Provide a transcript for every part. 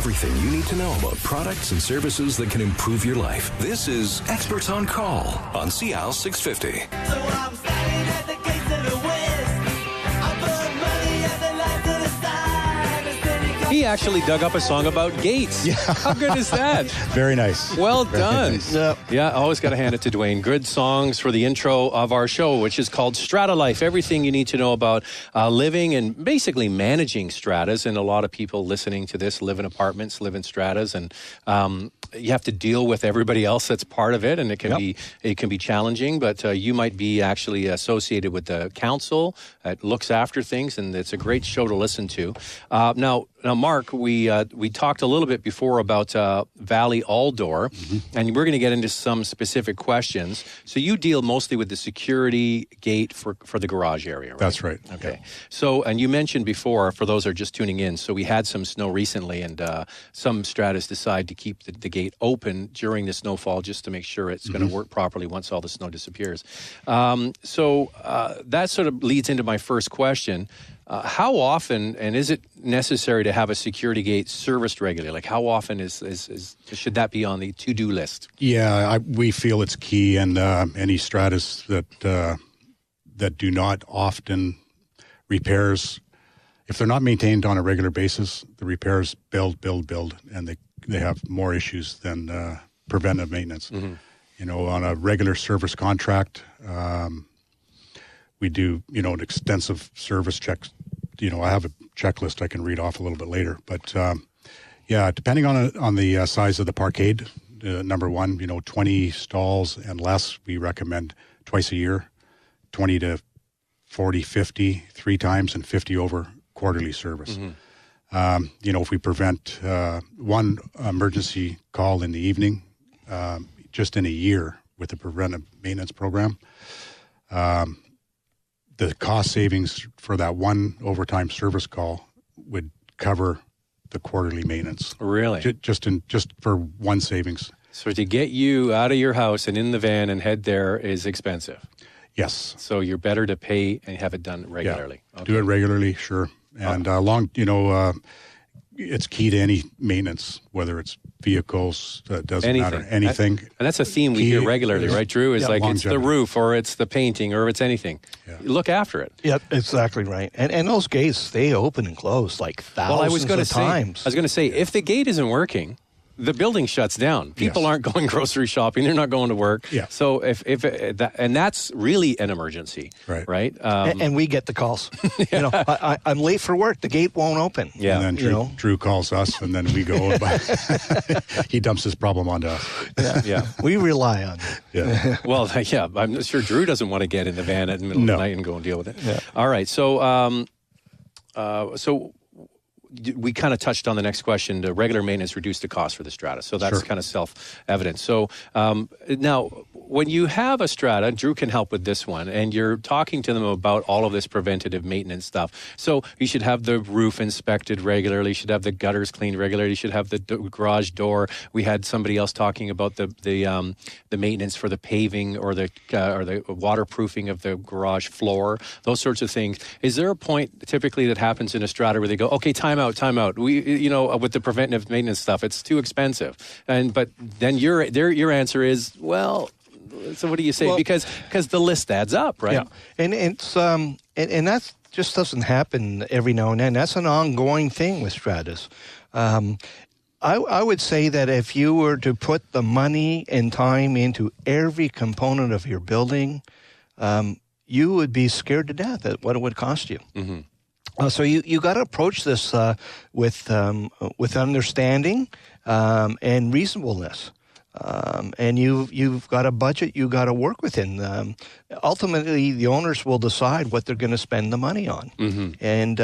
everything you need to know about products and services that can improve your life. This is Experts on Call on CL 650. So I'm standing at the gates of the west. I put money at the light to the side. He actually dug up a song about gates. Yeah. How good is that? Very nice. Well Very done. nice. Yeah, always got to hand it to Dwayne. Good songs for the intro of our show, which is called StrataLife. Everything you need to know about living and basically managing stratas. And a lot of people listening to this live in apartments, live in stratas, and you have to deal with everybody else that's part of it, and it can be challenging. But you might be actually associated with the council that looks after things, and it's a great show to listen to. Now, Mark, we talked a little bit before about Valley Aldor, and we're going to get into some specific questions. So you deal mostly with the security gate for the garage area, right? That's right. Okay. So, and you mentioned before, for those who are just tuning in, so we had some snow recently, and some stratas decide to keep the gate open during the snowfall just to make sure it's going to work properly once all the snow disappears. So that sort of leads into my first question. How often, and is it necessary to have a security gate serviced regularly? Like, how often should that be on the to-do list? Yeah, we feel it's key, and any stratas that do not often repairs, if they're not maintained on a regular basis, the repairs build, and they have more issues than preventive maintenance. You know, on a regular service contract, we do, an extensive service checks. I have a checklist I can read off a little bit later. But, depending on the size of the parkade, number one, 20 stalls and less, we recommend twice a year, 20 to 40, 50, 3 times, and 50 over quarterly service. If we prevent one emergency call in the evening, just in a year with the preventive maintenance program, the cost savings for that one overtime service call would cover the quarterly maintenance. Really? Just for one savings. So to get you out of your house and in the van and head there is expensive. Yes. So you're better to pay and have it done regularly. Yeah. Okay. Do it regularly, sure. And it's key to any maintenance, whether it's vehicles, doesn't matter, anything. And that's a theme we hear regularly, right, Drew? Is like longevity. It's the roof or it's the painting or it's anything. Yeah. Look after it. Yep, exactly right. And those gates, they open and close like thousands of times. I was going to say, if the gate isn't working, the building shuts down. People aren't going grocery shopping. They're not going to work. Yeah. So and that's really an emergency, right? And we get the calls. I'm late for work. The gate won't open. Yeah. And then Drew calls us, and then we go. He dumps his problem onto us. Yeah. We rely on it. Yeah. Well, I'm sure Drew doesn't want to get in the van at the middle of the night and go and deal with it. Yeah. All right. So, we kind of touched on the next question. The regular maintenance reduced the cost for the strata. So that's kind of self-evident. So now, when you have a strata, Drew can help with this one, and you're talking to them about all of this preventative maintenance stuff. So you should have the roof inspected regularly. You should have the gutters cleaned regularly. You should have the garage door. We had somebody else talking about the maintenance for the paving or the waterproofing of the garage floor, those sorts of things. Is there a point typically that happens in a strata where they go, okay, time out. We, with the preventive maintenance stuff, it's too expensive. But then your answer is, well, so what do you say? Well, because the list adds up, right? Yeah, and it's and that just doesn't happen every now and then. That's an ongoing thing with stratas. I would say that if you were to put the money and time into every component of your building, you would be scared to death at what it would cost you. Mm-hmm. So you got to approach this with understanding and reasonableness, and you've got a budget you got to work within. Ultimately, the owners will decide what they're going to spend the money on, and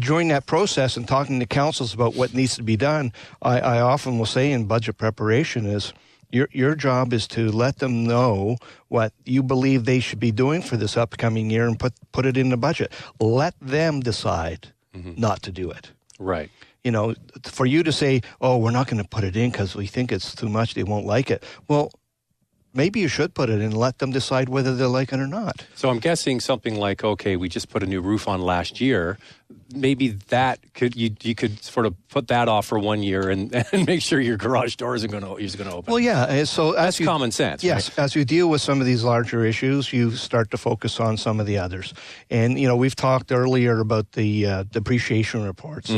during that process and talking to councils about what needs to be done, I often will say in budget preparation is, Your job is to let them know what you believe they should be doing for this upcoming year and put it in the budget. Let them decide not to do it. Right. For you to say, oh, we're not going to put it in because we think it's too much, they won't like it. Well, maybe you should put it in and let them decide whether they like it or not. So I'm guessing something like, okay, we just put a new roof on last year. maybe that could you could sort of put that off for 1 year and make sure your garage door isn't going to open. Well, yeah. So that's common sense. Yes, right? as you deal with some of these larger issues, you start to focus on some of the others. And we've talked earlier about the depreciation reports,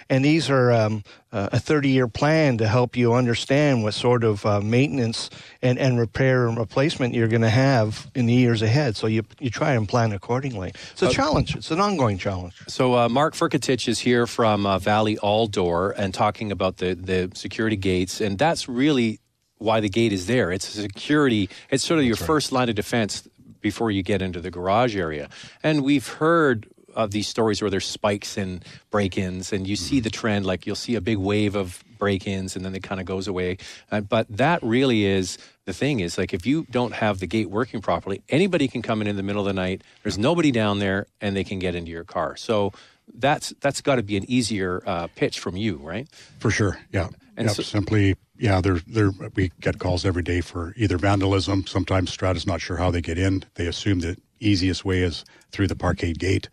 and these are a 30-year plan to help you understand what sort of maintenance and repair and replacement you're going to have in the years ahead. So you try and plan accordingly. It's a challenge. It's an ongoing challenge. So Mark Furkatich is here from Valley All Door and talking about the security gates, and that's really why the gate is there. It's security. It's sort of your first line of defense before you get into the garage area. And we've heard of these stories where there's spikes in break-ins, and you see the trend, like you'll see a big wave of break-ins and then it kind of goes away. But that really is the thing, is like if you don't have the gate working properly, anybody can come in the middle of the night, there's nobody down there, and they can get into your car. So that's got to be an easier pitch from you, right? For sure, yeah. And simply, we get calls every day for either vandalism. Sometimes Strata's not sure how they get in. They assume the easiest way is through the parkade gate.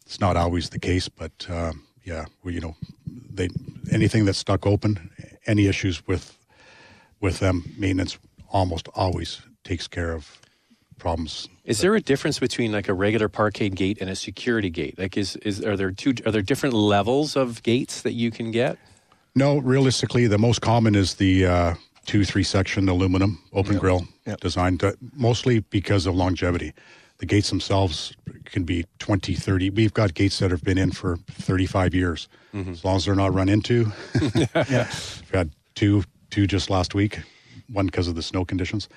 It's not always the case, but anything that's stuck open, any issues with them, maintenance almost always takes care of problems. Is there a difference between like a regular parkade gate and a security gate? Like, are there different levels of gates that you can get? No, realistically, the most common is the 2-3 section aluminum open grill designed mostly because of longevity. The gates themselves can be 20, 30. We've got gates that have been in for 35 years, as long as they're not run into. We've had two just last week, one because of the snow conditions.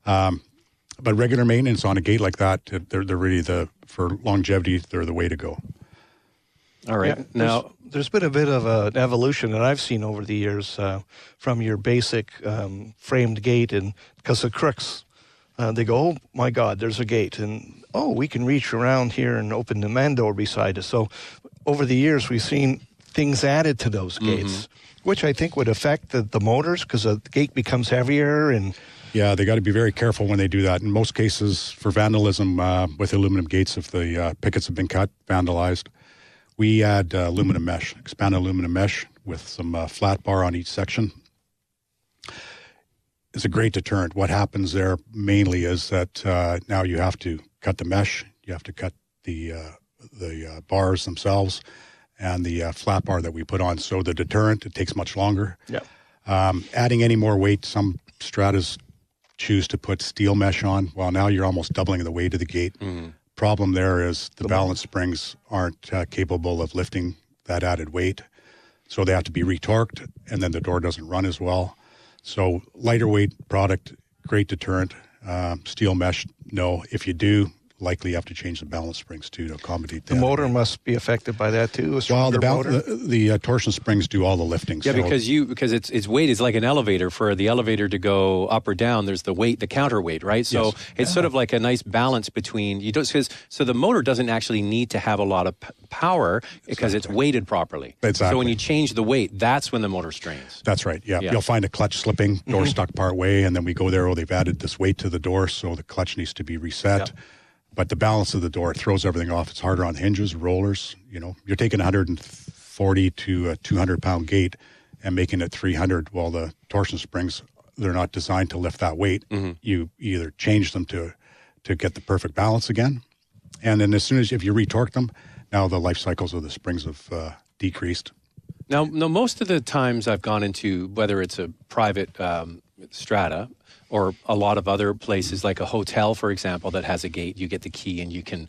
But regular maintenance on a gate like that, they're really for longevity, they're the way to go. All right. Yeah, now, there's been a bit of an evolution that I've seen over the years from your basic framed gate, and because of crooks, they go, oh my God, there's a gate, and we can reach around here and open the man door beside us. So over the years, we've seen things added to those gates, which I think would affect the motors, because the gate becomes heavier. And yeah, they got to be very careful when they do that. In most cases, for vandalism with aluminum gates, if the pickets have been cut, vandalized, we add aluminum mesh, expanded aluminum mesh with some flat bar on each section. It's a great deterrent. What happens there mainly is that now you have to cut the mesh, you have to cut the bars themselves, and the flat bar that we put on. So the deterrent, it takes much longer. yeah, Adding any more weight, some Stratas choose to put steel mesh on. Well, now you're almost doubling the weight of the gate. Problem there is the balance springs aren't capable of lifting that added weight, so they have to be retorqued, and then the door doesn't run as well. So lighter weight product, great deterrent. Steel mesh, no. If you do, likely have to change the balance springs too to accommodate that. the motor must be affected by that too. Well, the torsion springs do all the lifting. yeah, so because its weight is like an elevator. For the elevator to go up or down, there's the weight, the counterweight, right? So Yes. it's sort of like a nice balance between so the motor doesn't actually need to have a lot of power because it's weighted properly. Exactly. So when you change the weight, that's when the motor strains. That's right. Yeah. Yeah. You'll find a clutch slipping, door stuck part way, and then we go there. They've added this weight to the door, so the clutch needs to be reset. Yeah. But the balance of the door throws everything off. It's harder on hinges, rollers. You're taking 140 to a 200-pound gate and making it 300. Well, the torsion springs, they're not designed to lift that weight. You either change them to get the perfect balance again, and then as soon as if you retorque them, now the life cycles of the springs have decreased. Now, most of the times I've gone into, whether it's a private strata or a lot of other places, like a hotel, for example, that has a gate, you get the key and you can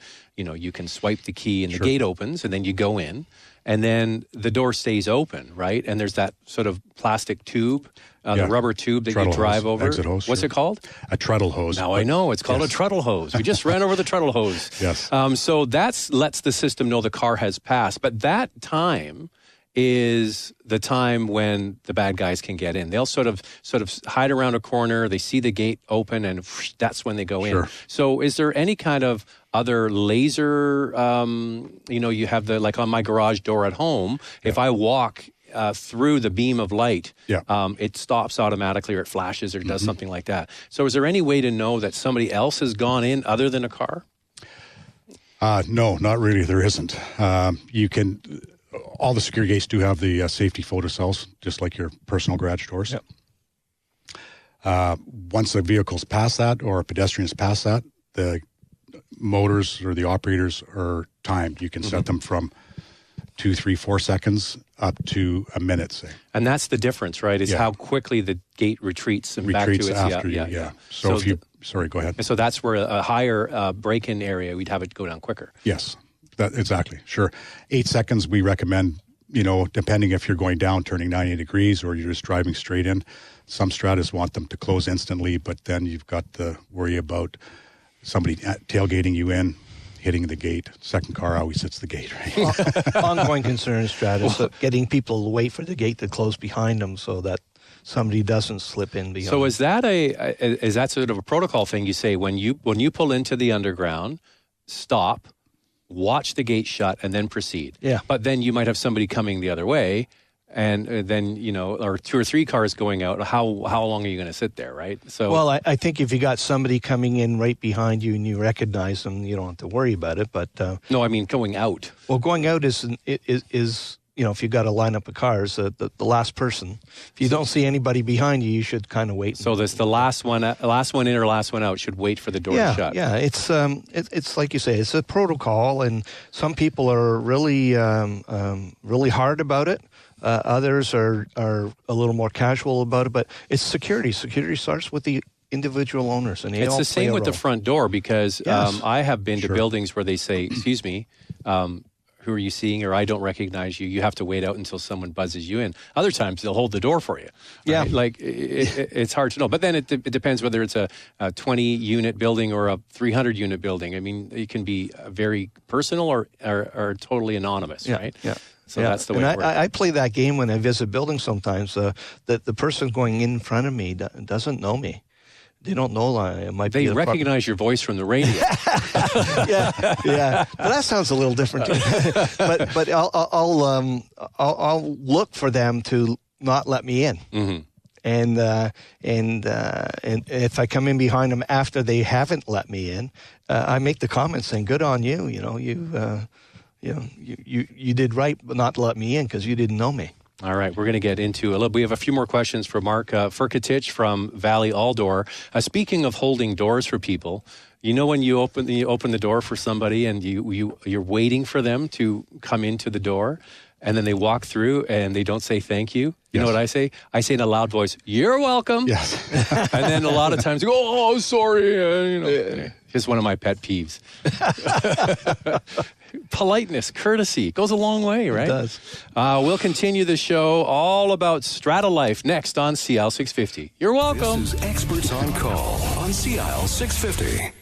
swipe the key and the gate opens, and then you go in, and then the door stays open, right? And there's that sort of plastic tube, the rubber tube that you drive over. Exit hose. What's it called? A treadle hose. Now I know, it's called a treadle hose. We just ran over the treadle hose. Yes. So that lets the system know the car has passed. But that time is the time when the bad guys can get in. They'll sort of hide around a corner. They see the gate open, and whoosh, that's when they go in. So is there any kind of other laser, you have like on my garage door at home, if I walk through the beam of light, it stops automatically, or it flashes, or does something like that. So is there any way to know that somebody else has gone in other than a car? No, not really. There isn't. All the secure gates do have the safety photocells, just like your personal garage doors. Yep. Once a vehicle's past that or a pedestrian's past that, the motors or the operators are timed. You can set them from 2, 3, 4 seconds up to a minute, say. And that's the difference, right? Is how quickly the gate retreats and back to its after you. So if you, sorry, go ahead. And so that's where a higher break-in area, we'd have it go down quicker. Yes, exactly. Sure. 8 seconds we recommend, depending if you're going down, turning 90 degrees, or you're just driving straight in. Some Stratas want them to close instantly, but then you've got to worry about somebody tailgating you in, hitting the gate. Second car always hits the gate, right? Ongoing concern, Stratus, getting people to wait for the gate to close behind them so that somebody doesn't slip in behind. So is that sort of a protocol thing? You say when you pull into the underground, stop, watch the gate shut, and then proceed. Yeah. But then you might have somebody coming the other way, and then or 2 or 3 cars going out. How long are you going to sit there, right? So well, I think if you got somebody coming in right behind you and you recognize them, you don't have to worry about it. But no, I mean going out. Well, going out is if you got a lineup of cars, the last person. If you don't see anybody behind you, you should kind of wait. So the last one in or last one out should wait for the door to shut. Yeah, it's like you say, it's a protocol, and some people are really really hard about it. Others are a little more casual about it, but it's security. Security starts with the individual owners, and it's the same with the front door because I have been to buildings where they say, "Excuse me, who are you seeing?" or "I don't recognize you." You have to wait out until someone buzzes you in. Other times they'll hold the door for you. Right? Yeah, like it's hard to know. But then it depends whether it's a 20-unit building or a 300-unit building. I mean, it can be very personal or totally anonymous, right? Yeah. So that's the way it works. I play that game when I visit buildings sometimes. That the person going in front of me doesn't know me. They don't know I might be. They recognize your voice from the radio. yeah. But that sounds a little different too. but I'll look for them to not let me in. Mm-hmm. And if I come in behind them after they haven't let me in, I make the comment saying, "Good on you. You did right, but not let me in because you didn't know me." All right, we're going to get into we have a few more questions for Mark Furkatich from Valley Aldor. Speaking of holding doors for people, when you open the door for somebody and you're waiting for them to come into the door, and then they walk through and they don't say thank you. You know what I say? I say in a loud voice, "You're welcome." Yes. And then a lot of times they go, "Oh, sorry." It's one of my pet peeves. Politeness, courtesy goes a long way, right? It does. We'll continue the show all about StrataLife next on CL 650. You're welcome. This is Experts on Call on CL 650.